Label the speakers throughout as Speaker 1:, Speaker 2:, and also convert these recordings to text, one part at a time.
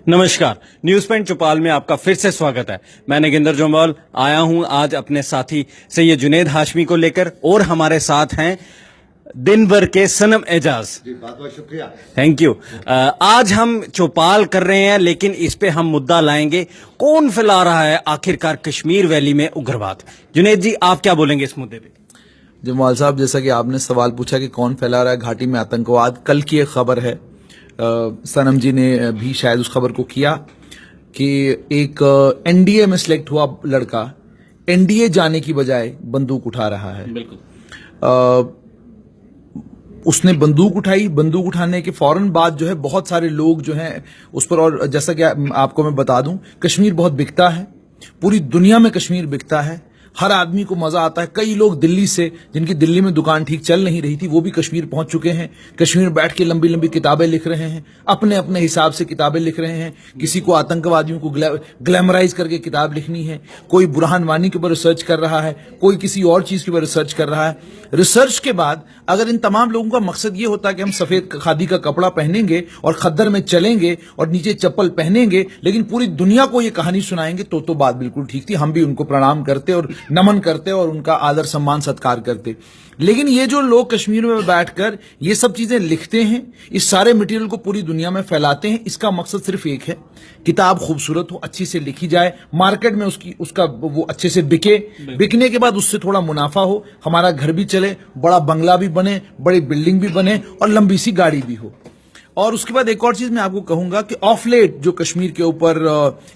Speaker 1: नमस्कार, news paint चौपाल में आपका फिर से स्वागत है। मैं नगेंद्र जोमवाल आया हूं आज अपने साथी सैयद जुनेद हाशमी को लेकर, और हमारे साथ हैं दिन भर के सनम एजाज
Speaker 2: जी। बहुत बहुत शुक्रिया,
Speaker 1: थैंक यू। आज हम चौपाल कर रहे हैं, लेकिन इस पे हम मुद्दा लाएंगे, कौन फैला रहा है आखिरकार कश्मीर वैली में उग्रवाद। जुनेद जी, आप क्या बोलेंगे इस मुद्दे पे?
Speaker 3: जमाल साहब, जैसा कि आपने सवाल पूछा कि कौन फैला रहा है घाटी में आतंकवाद, कल की एक खबर है, सनम जी ने भी शायद उस खबर को किया कि एक एनडीए में सिलेक्ट हुआ लड़का एनडीए जाने की बजाय बंदूक उठा रहा है।
Speaker 1: बिल्कुल।
Speaker 3: उसने बंदूक उठाई, बंदूक उठाने के फौरन बाद जो है बहुत सारे लोग जो हैं उस पर, और जैसा कि आपको मैं बता दूं, कश्मीर बहुत बिकता है, पूरी दुनिया में कश्मीर बिकता है, हर आदमी को मजा आता है। कई लोग दिल्ली से, जिनकी दिल्ली में दुकान ठीक चल नहीं रही थी, वो भी कश्मीर पहुंच चुके हैं। कश्मीर बैठ के लंबी लंबी किताबें लिख रहे हैं, अपने अपने हिसाब से किताबें लिख रहे हैं। किसी को आतंकवादियों को ग्लैमराइज करके किताब लिखनी है, कोई बुरहान वानी के ऊपर रिसर्च कर रहा है, कोई किसी और चीज के ऊपर रिसर्च कर रहा है। रिसर्च के बाद अगर इन तमाम लोगों का मकसद ये होता कि हम सफेद खादी का कपड़ा पहनेंगे और खद्दर में चलेंगे और नीचे चप्पल पहनेंगे, लेकिन पूरी दुनिया को ये कहानी सुनाएंगे, तो बात बिल्कुल ठीक थी। हम भी उनको प्रणाम करते और नमन करते और उनका आदर सम्मान सत्कार करते। लेकिन ये जो लोग कश्मीर में बैठकर ये सब चीजें लिखते हैं, इस सारे मटेरियल को पूरी दुनिया में फैलाते हैं, इसका मकसद सिर्फ एक है, किताब खूबसूरत हो, अच्छी से लिखी जाए, मार्केट में उसका वो अच्छे से बिके, बिकने के बाद उससे थोड़ा मुनाफा हो, हमारा घर भी चले, बड़ा बंगला भी बने, बड़ी बिल्डिंग भी बने और लंबी सी गाड़ी भी हो। और उसके बाद एक और चीज मैं आपको कहूंगा कि ऑफ लेट जो कश्मीर के ऊपर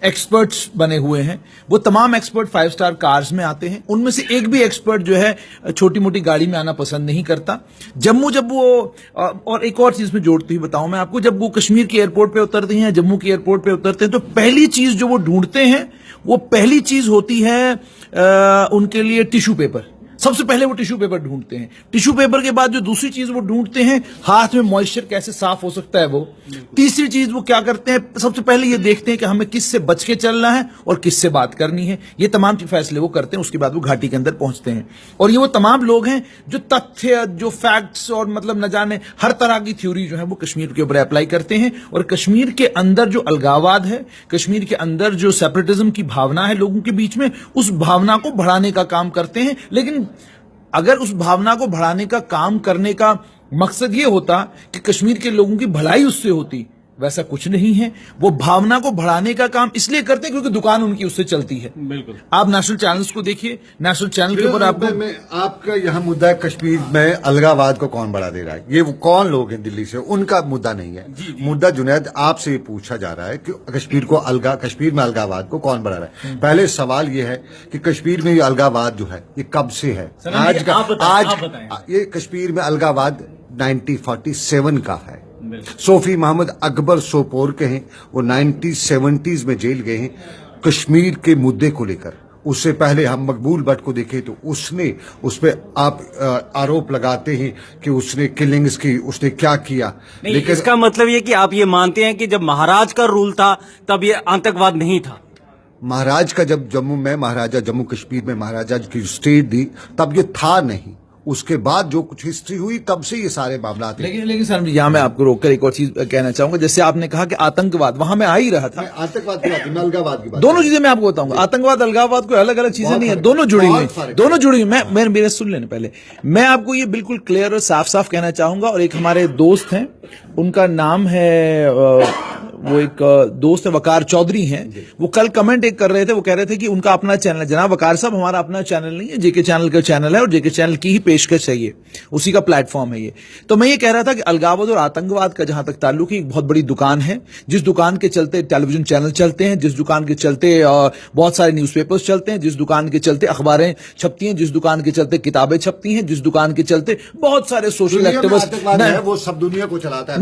Speaker 3: एक्सपर्ट्स बने हुए हैं, वो तमाम एक्सपर्ट 5 स्टार कार्स में आते हैं। उनमें से एक भी एक्सपर्ट जो है छोटी मोटी गाड़ी में आना पसंद नहीं करता। जब वो और एक और चीज में जोड़ती हुई बताऊं मैं आपको, जब वो कश्मीर के एयरपोर्ट पे उतरते हैं, जम्मू के एयरपोर्ट पे उतरते हैं, तो पहली चीज जो वो ढूंढते हैं, वो पहली चीज होती है उनके लिए टिश्यू पेपर। सबसे पहले वो टिश्यू पेपर ढूंढते हैं। टिश्यू पेपर के बाद जो दूसरी चीज वो ढूंढते हैं, हाथ में मॉइस्चर कैसे साफ हो सकता है वो। तीसरी चीज वो क्या करते हैं, सबसे पहले ये देखते हैं कि हमें किससे बच के चलना है और किससे बात करनी है। ये तमाम फैसले वो करते हैं, उसके बाद वो घाटी के अंदर पहुंचते हैं। और ये वो तमाम लोग हैं जो तथ्य, जो फैक्ट्स और मतलब न जाने हर तरह की थ्योरी जो है वो कश्मीर के ऊपर अप्लाई करते हैं। और कश्मीर के अंदर जो अलगावाद है, कश्मीर के अंदर जो सेपरेटिज्म की भावना है लोगों के बीच में, उस भावना को बढ़ाने का काम करते हैं। लेकिन अगर उस भावना को बढ़ाने का काम करने का मकसद ये होता कि कश्मीर के लोगों की भलाई उससे होती, वैसा कुछ नहीं है। वो भावना को बढ़ाने का काम इसलिए करते हैं क्योंकि दुकान उनकी उससे चलती है।
Speaker 1: बिल्कुल।
Speaker 3: आप नेशनल चैनल्स को देखिए, नेशनल चैनल के ऊपर
Speaker 2: आपका यहाँ मुद्दा है कश्मीर में अलगावाद को कौन बढ़ा दे रहा है। ये वो कौन लोग हैं दिल्ली से, उनका मुद्दा नहीं है। मुद्दा जुनैद आपसे ये पूछा जा रहा है कि कश्मीर में अलगावाद को कौन बढ़ा रहा है। पहले सवाल ये है कि कश्मीर में ये अलगावाद जो है ये कब से है। आज ये कश्मीर में अलगावाद 1947 का है। सोफी मोहम्मद अकबर सोपोर के हैं, वो 1970s में जेल गए हैं कश्मीर के मुद्दे को लेकर। उससे पहले हम मकबूल भट्ट को देखें तो उसने उस पर आप आरोप लगाते हैं कि उसने किलिंग्स की, उसने क्या किया।
Speaker 1: लेकिन इसका मतलब ये कि आप ये मानते हैं कि जब महाराज का रूल था तब ये आतंकवाद नहीं था।
Speaker 2: महाराज का जब जम्मू कश्मीर में महाराजा की स्टेट दी तब ये था नहीं। उसके बाद जो कुछ हिस्ट्री हुई तब से ये सारे मामला थे।
Speaker 3: लेकिन सर, यहाँ मैं आपको रोककर एक और चीज कहना चाहूंगा। जैसे आपने कहा कि आतंकवाद, वहां मैं आ ही रहा था।
Speaker 2: आतंकवाद की बात, अलगावाद की बात,
Speaker 3: दोनों चीजें मैं आपको बताऊंगा। आतंकवाद अलगावाद कोई अलग अलग चीजें नहीं है, दोनों जुड़ी हुई। मेरे सुन लेने पहले मैं आपको ये बिल्कुल क्लियर और साफ साफ कहना चाहूंगा। और एक हमारे दोस्त हैं, उनका नाम है वो एक दोस्त है वकार चौधरी हैं, वो कल कमेंट एक कर रहे थे, वो कह रहे थे कि उनका अपना चैनल है। जनाब वकार साहब, हमारा अपना चैनल नहीं है, जेके चैनल का चैनल है और जेके चैनल की ही पेशकश है, ये उसी का प्लेटफॉर्म है ये। तो मैं ये कह रहा था कि अलगावद और आतंकवाद का जहां तक ताल्लुक है, एक बहुत बड़ी दुकान है, जिस दुकान के चलते टेलीविजन चैनल चलते हैं, जिस दुकान के चलते बहुत सारे न्यूज़पेपर्स चलते हैं, जिस दुकान के चलते अखबारें छपती हैं, जिस दुकान के चलते किताबें छपती हैं, जिस दुकान के चलते बहुत सारे सोशल एक्टिविस्ट,
Speaker 2: वो सब दुनिया को चलाता है।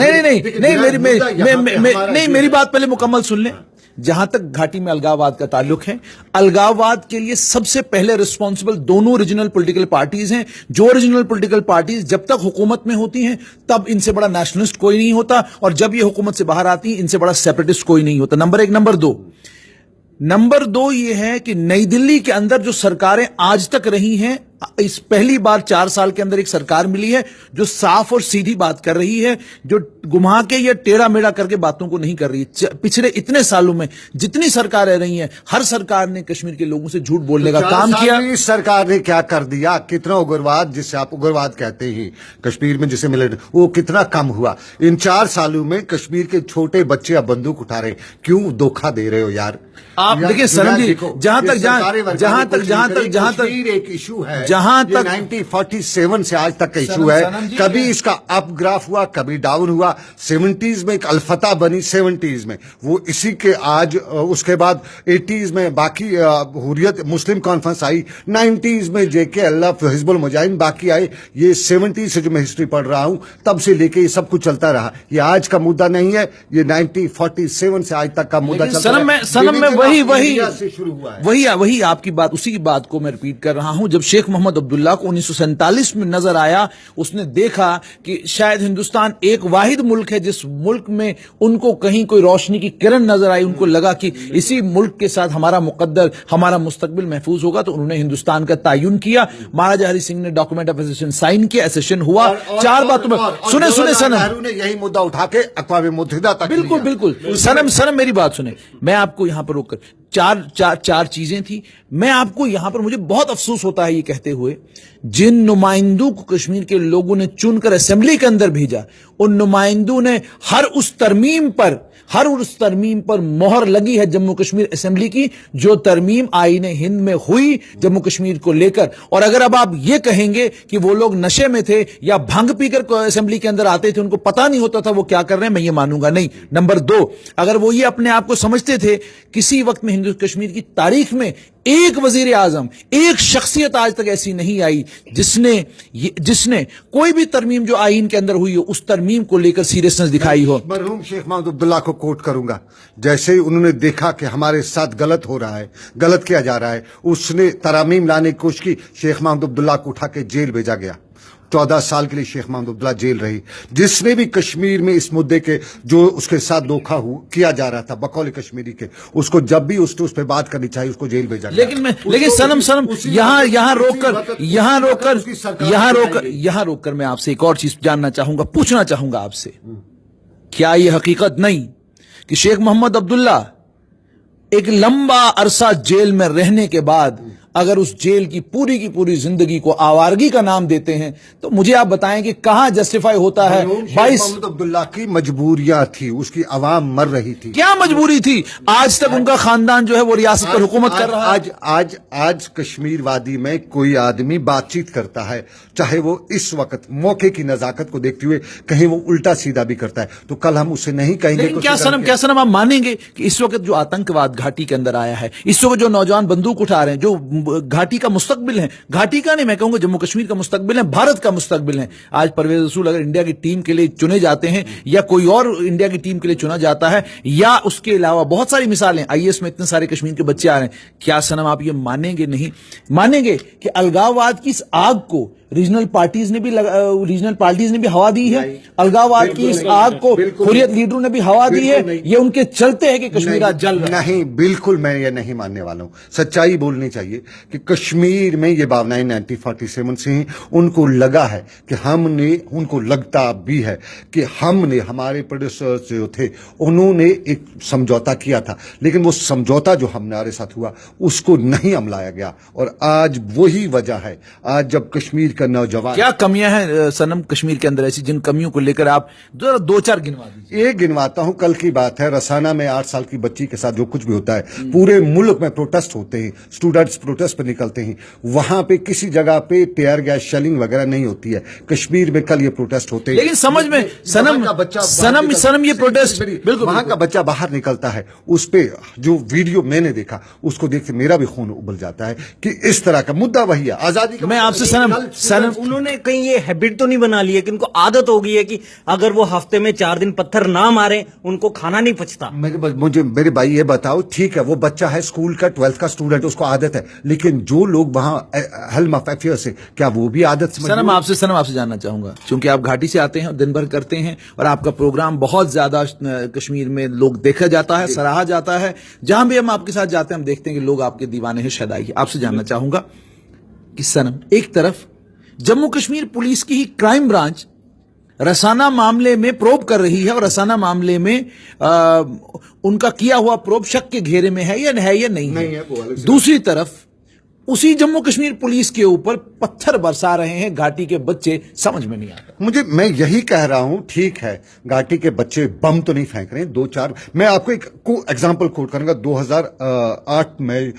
Speaker 3: नहीं, मेरी बात पहले मुकम्मल सुन लें। जहां तक घाटी में अलगावाद का ताल्लुक है, अलगावाद के लिए सबसे पहले रिस्पॉन्सिबल दोनों रीजनल पॉलिटिकल पार्टीज हैं। जो रीजनल पॉलिटिकल पार्टीज जब तक हुकूमत में होती हैं तब इनसे बड़ा नेशनलिस्ट कोई नहीं होता, और जब ये हुकूमत से बाहर आती है इनसे बड़ा सेपरेटिस्ट कोई नहीं होता। नंबर 1। नंबर दो ये है कि नई दिल्ली के अंदर जो सरकारें आज तक रही हैं, इस पहली बार 4 साल के अंदर एक सरकार मिली है जो साफ और सीधी बात कर रही है, जो घुमा के या टेढ़ा मेढ़ा करके बातों को नहीं कर रही है। पिछले इतने सालों में जितनी सरकारें रही हैं, हर सरकार ने कश्मीर के लोगों से झूठ बोलने का काम किया।
Speaker 2: इस सरकार ने क्या कर दिया? कितना उग्रवाद, जिसे आप उग्रवाद कहते हैं कश्मीर में, जिसे मिले, वो कितना कम हुआ इन 4 सालों में? कश्मीर के छोटे बच्चे अब बंदूक उठा रहे, क्यों धोखा दे रहे हो यार?
Speaker 3: आप देखिए सनम जी, जहां तक
Speaker 2: एक इशू है,
Speaker 3: जहां तक
Speaker 2: 1947 से आज तक का इशू है। कभी इसका अप ग्राफ हुआ, कभी डाउन हुआ। 70s में एक अलफता बनी, 70s में वो इसी के आज, उसके बाद 80s में बाकी हुर्रियत मुस्लिम कॉन्फ्रेंस आई, 90s में जेके अल्लाह हिजबुल मुजाहिदीन बाकी आए। ये 70 से जो मैं हिस्ट्री पढ़ रहा हूं तब से लेके ये सब कुछ चलता रहा। ये आज का मुद्दा नहीं है, ये 1947 से आज तक का मुद्दा चलता है।
Speaker 3: सनम में
Speaker 2: से शुरू हुआ है।
Speaker 3: वही आपकी बात, उसी की बात को मैं रिपीट कर रहा हूं। जब शेख मोहम्मद अब्दुल्ला को 1947 में नजर आया, उसने देखा कि शायद हिंदुस्तान एक वाहिद मुल्क है जिस मुल्क में उनको कहीं कोई रोशनी की किरण नजर आई। उनको लगा कि इसी मुल्क के साथ हमारा मुकद्दर, हमारा मुस्तकबिल महफूज होगा, तो उन्होंने हिंदुस्तान का तायुन किया। महाराजा हरि सिंह ने डॉक्यूमेंट ऑफ एसेशन साइन किया, एसेशन हुआ। 4 बातों में सुने सनम,
Speaker 2: नेहरू ने यही मुद्दा उठा के अक़वाम मुत्तहिदा तक
Speaker 3: बिल्कुल सनम मेरी बात सुने। मैं आपको यहां पर रोककर चार चीजें थी। मैं आपको यहां पर, मुझे बहुत अफसोस होता है ये कहते हुए, जिन नुमाइंदों को कश्मीर के लोगों ने चुनकर असेंबली के अंदर भेजा, उन नुमाइंदों ने हर उस तरमीम पर मोहर लगी है जम्मू कश्मीर असेंबली की, जो तरमीम आईन हिंद में हुई जम्मू कश्मीर को लेकर। और अगर अब आप ये कहेंगे कि वो लोग नशे में थे या भंग पीकर असेंबली के अंदर आते थे, उनको पता नहीं होता था वो क्या कर रहे हैं, मैं ये मानूंगा नहीं। नंबर 2, अगर वो ये अपने आप को समझते थे, किसी वक्त में हिंदू कश्मीर की तारीख में एक वजीर आजम, एक शख्सियत आज तक ऐसी नहीं आई जिसने कोई भी तरमीम जो आईन के अंदर हुई हो, उस तरमीम को लेकर सीरियसनेस दिखाई हो।
Speaker 2: मरहूम शेख मोहम्मद अब्दुल्ला को कोट करूंगा। जैसे ही उन्होंने देखा कि हमारे साथ गलत हो रहा है, गलत किया जा रहा है, उसने तरामीम लाने की कोशिश की। शेख मोहम्मद अब्दुल्ला को उठा के जेल भेजा गया। 14 साल के लिए शेख मोहम्मद अब्दुल्ला जेल रही। जिसने भी कश्मीर में इस मुद्दे के, जो उसके साथ धोखा किया जा रहा था बकौल कश्मीरी के, उसको जब भी उस पर बात करनी चाहिए, उसको जेल भेजा गया।
Speaker 3: लेकिन सनम यहां रोककर मैं आपसे एक और चीज जानना चाहूंगा, पूछना चाहूंगा आपसे, क्या यह हकीकत नहीं कि शेख मोहम्मद अब्दुल्ला एक लंबा अरसा जेल में रहने के बाद अगर उस जेल की पूरी जिंदगी को आवारगी का नाम देते हैं, तो मुझे आप बताएं कि कहां जस्टिफाई होता है? 22
Speaker 2: मोहम्मद अब्दुल्ला की मजबूरियां थी, उसकी आवाम मर रही थी।
Speaker 3: क्या मजबूरी थी? आज तक उनका खानदान जो है वो रियासत पर हुकूमत कर रहा है।
Speaker 2: आज कश्मीर वादी में कोई आदमी बातचीत करता है, चाहे वो इस वक्त मौके की नजाकत को देखते हुए कहीं वो उल्टा सीधा भी करता है, तो कल हम उसे नहीं कहेंगे।
Speaker 3: क्या सनम आप मानेंगे कि इस वक्त जो आतंकवाद घाटी के अंदर आया है, इस वक्त जो नौजवान बंदूक उठा रहे हैं, जो घाटी का मुस्तकबिल है, घाटी का नहीं, मैं कहूंगा जम्मू कश्मीर का मुस्तकबिल है, भारत का मुस्तकबिल है। आज परवेज रसूल अगर इंडिया की टीम के लिए चुने जाते हैं, या कोई और इंडिया की टीम के लिए चुना जाता है, या उसके अलावा बहुत सारी मिसालें, आईएएस में इतने सारे कश्मीर के बच्चे आ रहे हैं, क्या सनम आप ये मानेंगे नहीं मानेंगे कि अलगाववाद की इस आग को रीजनल पार्टीज ने भी हवा दी है? अलगाववाद की इस आग को हुर्रियत लीडरों ने भी हवा दी है? ये उनके चलते है कि कश्मीर आज जल रहा है?
Speaker 2: नहीं, बिल्कुल मैं ये नहीं मानने वाला हूं। सच्चाई बोलनी चाहिए कि कश्मीर में ये भावनाएं 1947 से ही उनको लगा है कि उनको लगता भी है कि हमारे प्रोड्यूसर्स जो थे, उन्होंने एक समझौता किया था, लेकिन वो समझौता जो हमारे साथ हुआ उसको नहीं अमलाया गया। और आज वही वजह है, आज जब कश्मीर नौजवान,
Speaker 3: क्या कमियां हैं सनम कश्मीर के अंदर ऐसी, जिन कमियों को लेकर आप 2-4 गिनवा दीजिए?
Speaker 2: एक गिनवाता हूं। कल की बात है, रसाना में 8 साल की बच्ची के साथ जो कुछ भी होता है, पूरे मुल्क में प्रोटेस्ट होते हैं, स्टूडेंट्स प्रोटेस्ट पर निकलते हैं, वहां पे किसी जगह पे टीयर गैस शेलिंग वगैरह नहीं होती है। कश्मीर में कल ये प्रोटेस्ट होते हैं,
Speaker 3: लेकिन समझ में सनम ये प्रोटेस्ट, बिल्कुल
Speaker 2: वहां का बच्चा बाहर निकलता है, उस पे जो वीडियो मैंने देखा, उसको देख के मेरा भी खून उबल जाता है कि इस तरह का मुद्दा वही है, आजादी का।
Speaker 3: मैं आपसे सनम,
Speaker 1: उन्होंने कहीं ये हैबिट तो नहीं बना ली है कि उनको आदत हो गई है कि अगर वो हफ्ते में 4 दिन पत्थर ना मारे, उनको खाना नहीं पचता?
Speaker 2: मेरे भाई ये बताओ, ठीक है वो बच्चा है स्कूल का 12th का स्टूडेंट, उसको आदत है, लेकिन जो लोग वहां हेल्म ऑफ अफेयर्स है, क्या वो भी आदत से?
Speaker 3: सनम आपसे जानना चाहूंगा, क्योंकि आप घाटी से आते हैं और दिन भर करते हैं, और आपका प्रोग्राम बहुत ज्यादा कश्मीर में लोग देखा जाता है, सराहा जाता है, जहां भी हम आपके साथ जाते हैं हम देखते हैं कि लोग आपके दीवाने हैं। शायद आइए आपसे जानना चाहूंगा, کہ सनम एक तरफ जम्मू कश्मीर पुलिस की ही क्राइम ब्रांच रसाना मामले में प्रोब कर रही है और रसाना मामले में उनका किया हुआ प्रोब शक के घेरे में है या नहीं है। दूसरी तरफ उसी जम्मू कश्मीर पुलिस के ऊपर पत्थर बरसा रहे हैं घाटी के बच्चे, समझ में नहीं आता।
Speaker 2: मैं यही कह रहा हूं, ठीक है घाटी के बच्चे बम तो नहीं फेंक रहे हैं, 2-4। मैं आपको एक एग्जांपल कोट करूंगा। 2008 में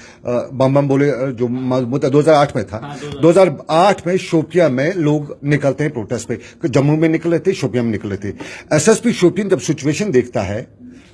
Speaker 2: बम बोले जो मुद्दा 2008 में था। 2008 में शोपियां में लोग निकलते हैं प्रोटेस्ट पे, जम्मू में निकले थे, शोपियां में निकले थे। एसएसपी शोपियां जब सिचुएशन देखता है,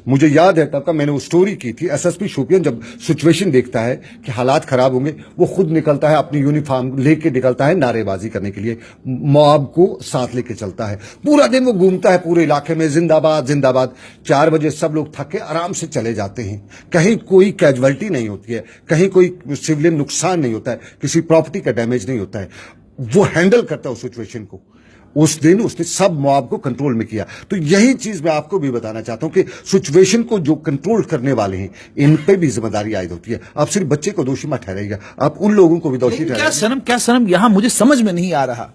Speaker 2: मुझे याद है तब का मैंने वो स्टोरी की थी, एसएसपी शोपियां जब सिचुएशन देखता है कि हालात खराब होंगे, वो खुद निकलता है, अपनी यूनिफॉर्म लेके निकलता है नारेबाजी करने के लिए, मॉब को साथ लेके चलता है। पूरा दिन वो घूमता है पूरे इलाके में, जिंदाबाद जिंदाबाद। 4 बजे सब लोग थक के आराम से चले जाते हैं, कहीं कोई कैजुअलिटी नहीं होती है, कहीं कोई सिविलियन नुकसान नहीं होता है, किसी प्रॉपर्टी का डैमेज नहीं होता है। वो हैंडल करता है उस सिचुएशन को। उस दिन उसने सब मॉब को कंट्रोल में किया। तो यही चीज मैं आपको भी बताना चाहता हूं कि सिचुएशन को जो कंट्रोल करने वाले हैं, इन पे भी जिम्मेदारी आयद होती है। आप सिर्फ बच्चे को दोषी मत ठहराइएगा, आप उन लोगों को भी दोषी ठहराइएगा।
Speaker 3: क्या सनम यहां मुझे समझ में नहीं आ रहा।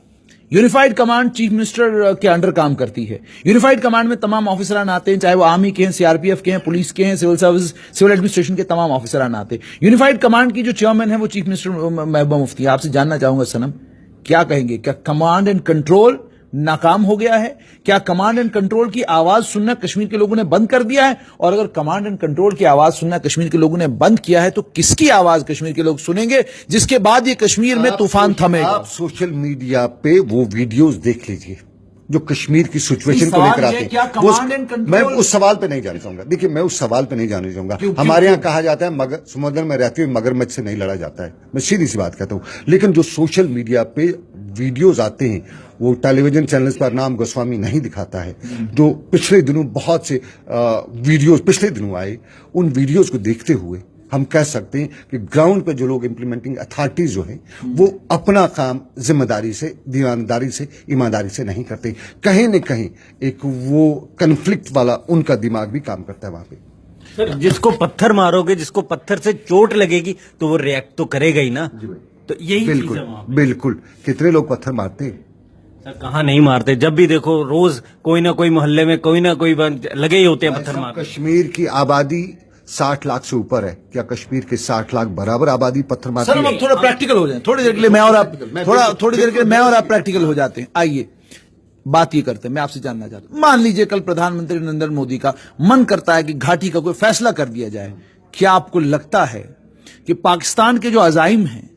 Speaker 3: यूनिफाइड कमांड चीफ मिनिस्टर के अंडर काम करती है। यूनिफाइड कमांड में तमाम ऑफिसरान आते हैं, चाहे वो आर्मी के हैं, सीआरपीएफ के हैं, पुलिस के हैं, सिविल सर्विस, सिविल एडमिनिस्ट्रेशन के तमाम ऑफिसरान आते हैं। यूनिफाइड कमांड की जो चेयरमैन है वो चीफ मिनिस्टर महबूबा मुफ्ती है। आपसे जानना चाहूंगा सनम, क्या कहेंगे, क्या कमांड एंड कंट्रोल नाकाम हो गया है? क्या कमांड एंड कंट्रोल की आवाज सुनना कश्मीर के लोगों ने बंद कर दिया है? और अगर कमांड एंड कंट्रोल की आवाज सुनना कश्मीर के लोगों ने बंद किया है तो किसकी आवाज कश्मीर के लोग सुनेंगे, जिसके बाद ये कश्मीर में तूफान थमेगा?
Speaker 2: आप सोशल मीडिया पे वो वीडियोस देख लीजिए जो कश्मीर की सिचुएशन को लेकर आते हैं। मैं उस सवाल पे नहीं जाना चाहूंगा। देखिए, मैं उस सवाल पे नहीं जाना चाहूंगा। हमारे यहाँ कहा जाता है मगर समुद्र में रहते हुए मगरमच्छ से नहीं लड़ा जाता है। मैं सीधी सी बात कहता हूँ। लेकिन जो सोशल मीडिया पे वीडियोस आते हैं, वो टेलीविजन चैनल्स पर नाम गोस्वामी नहीं दिखाता है। जो पिछले दिनों बहुत से वीडियोस पिछले दिनों आए, उन वीडियोस को देखते हुए हम कह सकते हैं कि ग्राउंड पे जो लोग इंप्लीमेंटिंग अथॉरिटीज जो हैं, वो अपना काम जिम्मेदारी से, दीवानदारी से, ईमानदारी से नहीं करते। कहीं न कहीं एक वो कन्फ्लिक्ट वाला उनका दिमाग भी काम करता है वहां पे।
Speaker 1: सर, जिसको पत्थर मारोगे, जिसको पत्थर से चोट लगेगी तो वो रिएक्ट तो करेगा ही ना। तो यही
Speaker 2: बिल्कुल बिल्कुल। कितने लोग पत्थर मारते हैं?
Speaker 1: सर, कहाँ नहीं मारते? जब भी देखो रोज कोई ना कोई मोहल्ले में कोई ना कोई लगे ही होते हैं पत्थर मारते।
Speaker 2: कश्मीर की आबादी 60 लाख से ऊपर है। क्या कश्मीर के 60 लाख बराबर आबादी पत्थर मारती है?
Speaker 3: सर, अब थोड़ा प्रैक्टिकल हो जाए, थोड़ी देर के लिए मैं और आप प्रैक्टिकल हो जाते हैं। आइए बात ये करते हैं। मैं आपसे जानना चाहता हूं, मान लीजिए कल प्रधानमंत्री नरेंद्र मोदी का मन करता है कि घाटी का कोई फैसला कर दिया जाए। क्या आपको लगता है कि पाकिस्तान के जो अजाइम हैं,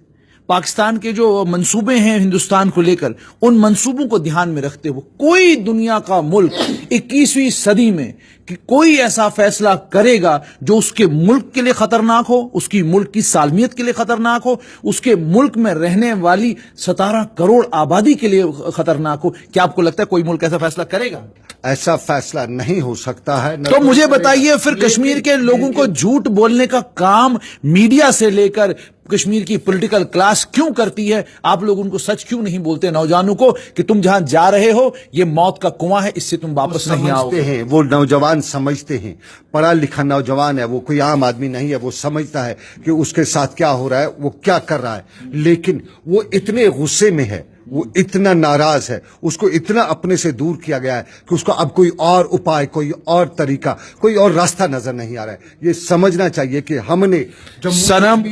Speaker 3: पाकिस्तान के जो मंसूबे हैं हिंदुस्तान को लेकर, उन मंसूबों को ध्यान में रखते हुए कोई दुनिया का मुल्क 21वीं सदी में कि कोई ऐसा फैसला करेगा जो उसके मुल्क के लिए खतरनाक हो, उसकी मुल्क की सालमियत के लिए खतरनाक हो, उसके मुल्क में रहने वाली 17 करोड़ आबादी के लिए खतरनाक हो? क्या आपको लगता है कोई मुल्क ऐसा फैसला करेगा?
Speaker 2: ऐसा फैसला नहीं हो सकता है।
Speaker 3: तो मुझे बताइए फिर कश्मीर के लोगों को झूठ बोलने का काम मीडिया से लेकर कश्मीर की पॉलिटिकल क्लास क्यों करती है? आप लोग उनको सच क्यों नहीं बोलते नौजवानों को कि तुम जहां जा रहे हो ये मौत का कुआं है, इससे तुम वापस नहीं आओगे?
Speaker 2: हैं वो नौजवान समझते हैं, पढ़ा लिखा नौजवान है, वो कोई आम आदमी नहीं है। वो समझता है कि उसके साथ क्या हो रहा है, वो क्या कर रहा है। लेकिन वो इतने गुस्से में है, वो इतना नाराज है, उसको इतना अपने से दूर किया गया है कि उसको अब कोई और उपाय, कोई और तरीका, कोई और रास्ता नजर नहीं आ रहा है। ये समझना चाहिए कि हमने
Speaker 3: सनम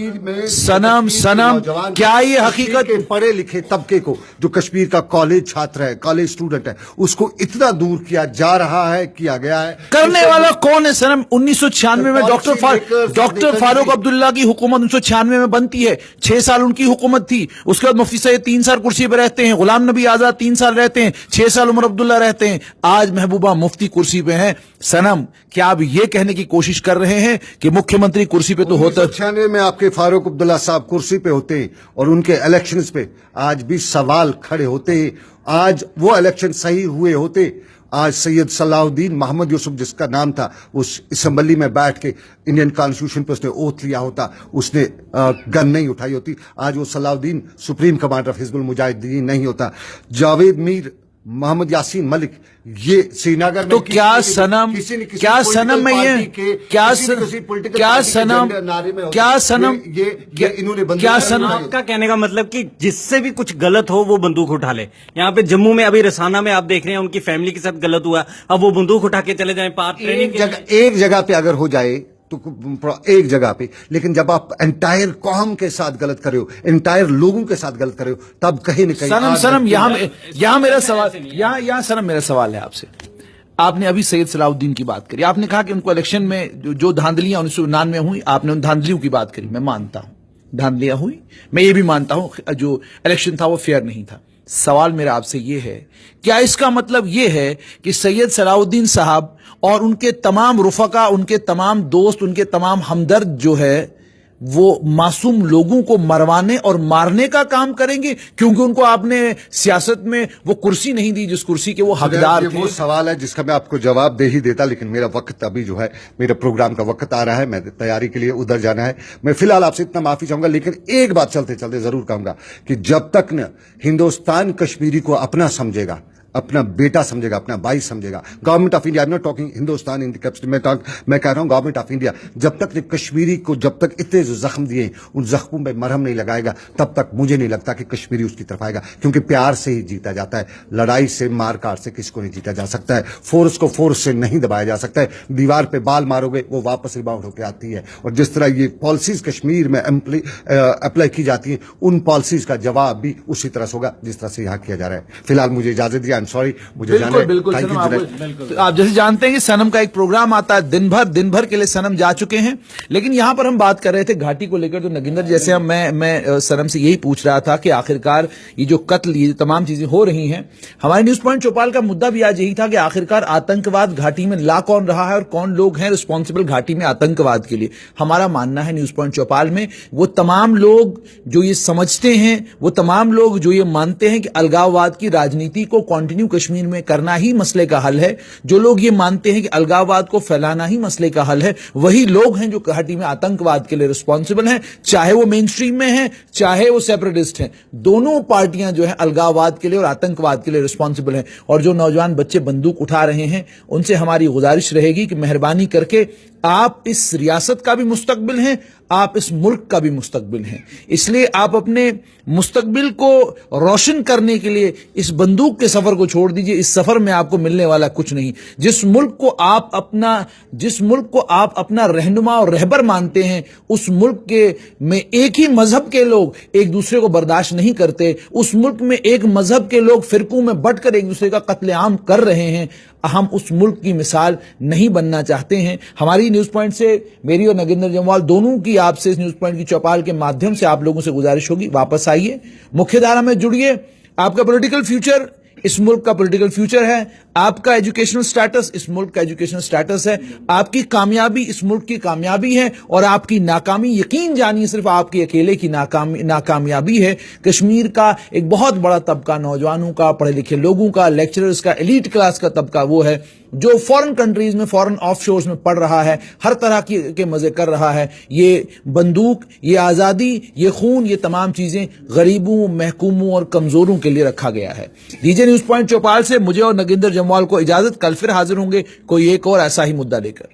Speaker 3: क्या ये हकीकत,
Speaker 2: पढ़े लिखे तबके को, जो कश्मीर का कॉलेज छात्र है, कॉलेज स्टूडेंट है, उसको इतना दूर किया जा रहा है, किया गया है।
Speaker 3: करने वाला कौन है सनम? 1996 में डॉक्टर फारूक अब्दुल्ला की हुकूमत 1996 में बनती है। 6 साल उनकी हुकूमत थी। उसके बाद मुफ्ती सईद 3 साल कुर्सी पर रहते हैं, गुलाम नबी आजाद 3 साल रहते हैं, 6 साल उमर अब्दुल्ला रहते हैं, आज महबूबा मुफ्ती कुर्सी पे हैं। सनम, क्या आप ये कहने की कोशिश कर रहे हैं कि मुख्यमंत्री कुर्सी पे तो होता?
Speaker 2: 1996 में आपके फारूक अब्दुल्ला साहब कुर्सी पे होते हैं और उनके इलेक्शंस पे आज भी सवाल खड़े होते हैं। आज वो इलेक्शन सही हुए होते, आज सैयद सलाउद्दीन मोहम्मद यूसुफ जिसका नाम था, उस असेंबली में बैठ के इंडियन कॉन्स्टिट्यूशन पे उसने ओथ लिया होता, उसने गन नहीं उठाई होती, आज वो Salahuddin supreme commander of Hizbul Mujahideen नहीं होता। जावेद मीर मोहम्मद यासीन मलिक, ये श्रीनगर में
Speaker 3: तो क्या सनम क्या सनम है ये क्या सनम क्या सनम
Speaker 1: आपका कहने का मतलब कि जिससे भी कुछ गलत हो वो बंदूक उठा ले। यहाँ पे जम्मू में अभी रसाना में आप देख रहे हैं उनकी फैमिली के साथ गलत हुआ, अब वो बंदूक उठा के चले जाएं पार्क ट्रेनिंग
Speaker 2: एक जगह पे अगर हो जाए तो एक जगह पे, लेकिन जब आप एंटायर कौम के साथ गलत कर रहे हो, एंटायर लोगों के साथ गलत कर रहे हो, तब कहीं न कहीं
Speaker 3: सनम यहाँ मेरा सवाल यहाँ सनम मेरा सवाल है आपसे। आपने अभी सैयद सलाउद्दीन की बात करी, आपने कहा कि उनको इलेक्शन में जो धांधलियां 1999 हुई, आपने उन धांधलियों की बात करी। मैं मानता हूं धांधलियां हुई, मैं ये भी मानता हूं जो इलेक्शन था वो फेयर नहीं था। सवाल मेरा आपसे ये है, क्या इसका मतलब ये है कि सैयद सलाउद्दीन साहब और उनके तमाम रुफका, उनके तमाम दोस्त, उनके तमाम हमदर्द जो है वो मासूम लोगों को मरवाने और मारने का काम करेंगे क्योंकि उनको आपने सियासत में वो कुर्सी नहीं दी जिस कुर्सी के वो हकदार थे?
Speaker 2: वो सवाल है जिसका मैं आपको जवाब दे ही देता, लेकिन मेरा वक्त अभी जो है, मेरे प्रोग्राम का वक्त आ रहा है, मैं तैयारी के लिए उधर जाना है। मैं फिलहाल आपसे इतना माफी चाहूंगा, लेकिन एक बात चलते चलते जरूर कहूंगा कि जब तक न हिंदुस्तान कश्मीरी को अपना समझेगा, अपना बेटा समझेगा, अपना भाई समझेगा, government of India, I am not talking Hindustan in the capital, मैं कह रहा हूं गवर्नमेंट ऑफ इंडिया, जब तक ने कश्मीरी को, जब तक इतने जो जख्म दिए उन जख्मों पे मरहम नहीं लगाएगा, तब तक मुझे नहीं लगता कि कश्मीरी उसकी तरफ आएगा, क्योंकि प्यार से ही जीता जाता है, लड़ाई से, मार काट से किसी को नहीं जीता जा सकता है, फोर्स को फोर्स से नहीं दबाया जा सकता है। दीवार पे बाल मारोगे वो वापस रिबाउंड होकर आती है, और जिस तरह ये पॉलिसीज कश्मीर में अप्लाई की जाती है, उन पॉलिसीज का जवाब भी उसी तरह से होगा जिस तरह से यहाँ किया जा रहा है। फिलहाल मुझे इजाजत दिया, सॉरी, मुझे जाना है।
Speaker 3: बिल्कुल
Speaker 2: Thank you,
Speaker 3: सनम, आप जैसे जानते हैं कि सनम का एक प्रोग्राम आता है, दिन भर के लिए सनम जा चुके हैं। लेकिन यहां पर हम बात कर रहे थे घाटी को लेकर, तो नगिंदर जैसे मैं सनम से यही पूछ रहा था कि आखिरकार ये जो कत्ल, ये तमाम चीजें हो रही हैं, हमारे न्यूज पॉइंट चौपाल का मुद्दा भी आज यही था कि आखिरकार आतंकवाद घाटी में ला कौन रहा है और कौन लोग हैं रिस्पॉन्सिबल घाटी में आतंकवाद के लिए। हमारा मानना है न्यूज पॉइंट चौपाल में वो तमाम लोग जो ये समझते हैं, वो तमाम लोग जो ये मानते हैं कि अलगाववाद की राजनीति को कंटिन्यू कश्मीर में करना ही मसले का हल है, जो लोग ये मानते हैं कि अलगाववाद को फैलाना ही मसले का हल है, वही लोग हैं जो घाटी में आतंकवाद के लिए रिस्पॉन्सिबल हैं, चाहे वो मेन स्ट्रीम में हैं, चाहे वो सेपरेटिस्ट हैं। दोनों पार्टियां जो है अलगाववाद के लिए और आतंकवाद के लिए रिस्पॉन्सिबल हैं। और जो नौजवान बच्चे बंदूक उठा रहे हैं, उनसे हमारी गुजारिश रहेगी कि मेहरबानी करके आप इस रियासत का भी मुस्तकबिल हैं, आप इस मुल्क का भी मुस्तकबिल हैं, इसलिए आप अपने मुस्तकबिल को रोशन करने के लिए इस बंदूक के सफर को छोड़ दीजिए। इस सफर में आपको मिलने वाला कुछ नहीं। जिस मुल्क को आप अपना रहनुमा और रहबर मानते हैं, उस मुल्क के में एक ही मजहब के लोग एक दूसरे को बर्दाश्त नहीं करते, उस मुल्क में एक मजहब के लोग फिरकों में बंटकर एक दूसरे का कत्लेआम कर रहे हैं। हम उस मुल्क की मिसाल नहीं बनना चाहते हैं। हमारी न्यूज पॉइंट से, मेरी और नगिंदर जम्वाल दोनों की आपसे इस न्यूज पॉइंट की चौपाल के माध्यम से आप लोगों से गुजारिश होगी, वापस आइए, मुख्यधारा में जुड़िए। आपका पॉलिटिकल फ्यूचर इस मुल्क का पॉलिटिकल फ्यूचर है, आपका एजुकेशनल स्टेटस इस मुल्क का एजुकेशनल स्टेटस है, आपकी कामयाबी इस मुल्क की कामयाबी है, और आपकी नाकामी यकीन जानिए सिर्फ आपकी अकेले की नाकामयाबी है। कश्मीर का एक बहुत बड़ा तबका, नौजवानों का, पढ़े लिखे लोगों का, लेक्चरर्स का, एलीट क्लास का तबका वो है जो फॉरेन कंट्रीज में, फॉरेन ऑफशोर्स में पढ़ रहा है, हर तरह के मजे कर रहा है। ये बंदूक, ये आजादी, ये खून, ये तमाम चीजें गरीबों, महकूमों और कमजोरों के लिए रखा गया है। डीजे न्यूज पॉइंट चौपाल से मुझे और नगिंदर जम्वाल को इजाजत, कल फिर हाजिर होंगे कोई एक और ऐसा ही मुद्दा लेकर।